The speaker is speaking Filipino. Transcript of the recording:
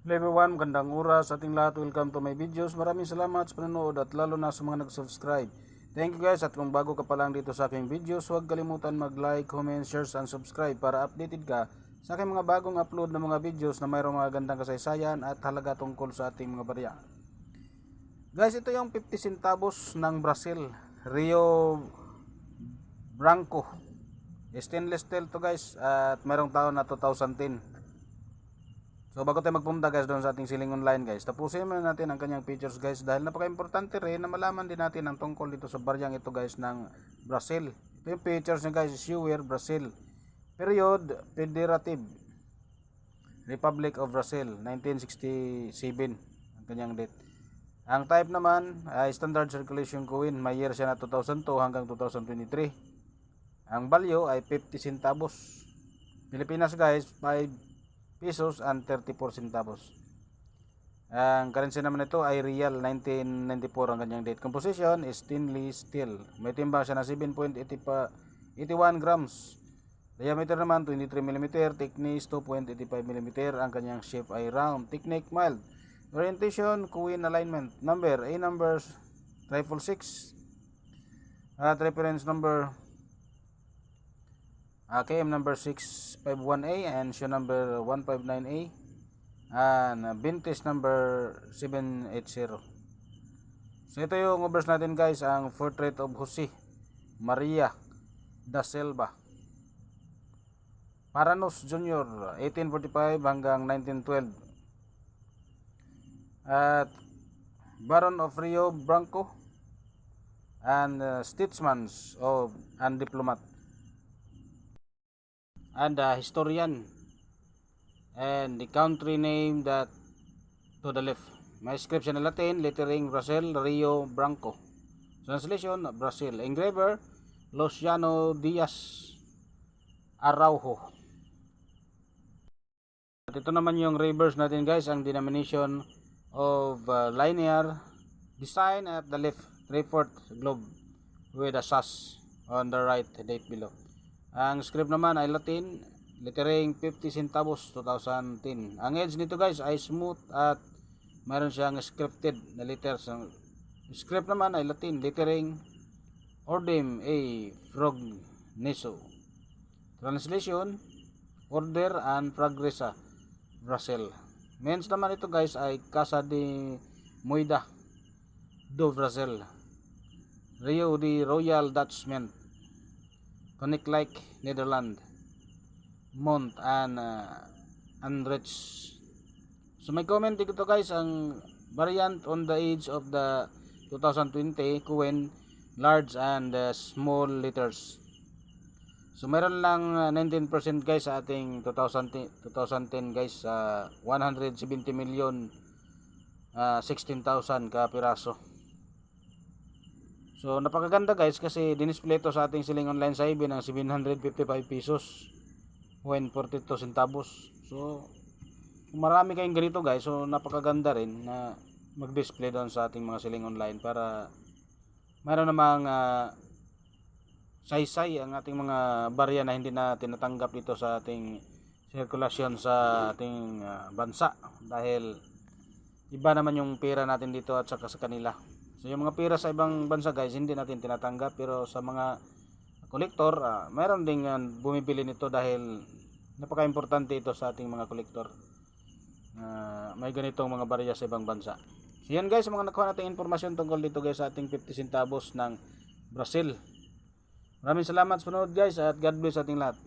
Hello everyone, magandang oras sa ating lahat. Welcome to my videos. Maraming salamat sa panonood at lalo na sa mga nag-subscribe. Thank you guys, at kung bago ka pa lang dito sa aking videos, huwag kalimutan mag-like, comment, share and subscribe para updated ka sa aking mga bagong upload na mga videos na mayroong mga gandang kasaysayan at halaga tungkol sa ating mga barya. Guys, ito yung 50 centavos ng Brazil, Rio Branco. Stainless steel to guys, at mayroong taon na 2010. So bago tayo magpunta guys doon sa ating siling online guys, tapusin muna natin ang kanyang features guys, dahil napaka-importante rin na malaman din natin ang tungkol dito sa baryang ito guys ng Brazil. Ito yung features niya guys, Sewer Brazil. Period, Federative Republic of Brazil, 1967 ang kanyang date. Ang type naman ay standard circulation coin, may year siya na 2002 hanggang 2023. Ang value ay 50 centavos. Pilipinas guys, 5 pesos and 34 centavos. Ang currency naman ito ay real, 1994 ang kanyang date. Composition is stainless steel. May timbang siya na 7.81 grams. Diameter naman 23 mm, thickness 2.85 mm. Ang kanyang shape ay round, technique mild. Orientation, coin alignment. Number, A numbers 666. At reference number KM number 651A and show number 159A and vintage number 780. So ito yung overs natin guys, ang portrait of Jose Maria da Silva Paranos Jr. 1845 hanggang 1912, at Baron of Rio Branco and statesman and diplomat and historian, and the country name that to the left. May inscription in Latin, lettering Brazil, Rio Branco. Translation, Brazil. Engraver, Luciano Diaz Araujo. At ito naman yung reverse natin guys, ang denomination of linear design at the left, 3/4 globe with a SAS on the right, date below. Ang script naman ay Latin, lettering 50 centavos 2010. Ang edge nito guys ay smooth at mayroon siyang scripted na letters. Ang script naman ay Latin, lettering Ordem A Progresso. Translation, Order and Progressa Brazil. Means naman ito guys ay Casa de Moeda do Brazil, Rio de Royal Dutch Mint, Koninklijk Nederland, Mont and Andrich. So may comment dito guys, ang variant on the edge of the 2020 coin, large and small letters. So meron lang 19% guys sa ating 2010 guys, 170 million 16,000 ka piraso. So napakaganda guys, kasi dinisplay to sa ating siling online sa eBay ng 755 pesos when 42 centavos. So kung marami kayong ganito guys, so napakaganda rin na mag-display doon sa ating mga siling online para mayroon namang saysay ang ating mga barya na hindi na tinatanggap dito sa ating sirkulasyon sa ating bansa, dahil iba naman yung pera natin dito at saka sa kanila. So yung mga pera sa ibang bansa guys, hindi natin tinatanggap, pero sa mga kolektor, mayroon ding bumibili nito dahil napaka-importante ito sa ating mga kolektor. May ganitong mga barya sa ibang bansa. So yan guys, mga nakuha nating informasyon tungkol dito guys sa ating 50 centavos ng Brazil. Maraming salamat sa panonood guys, at God bless ating lahat.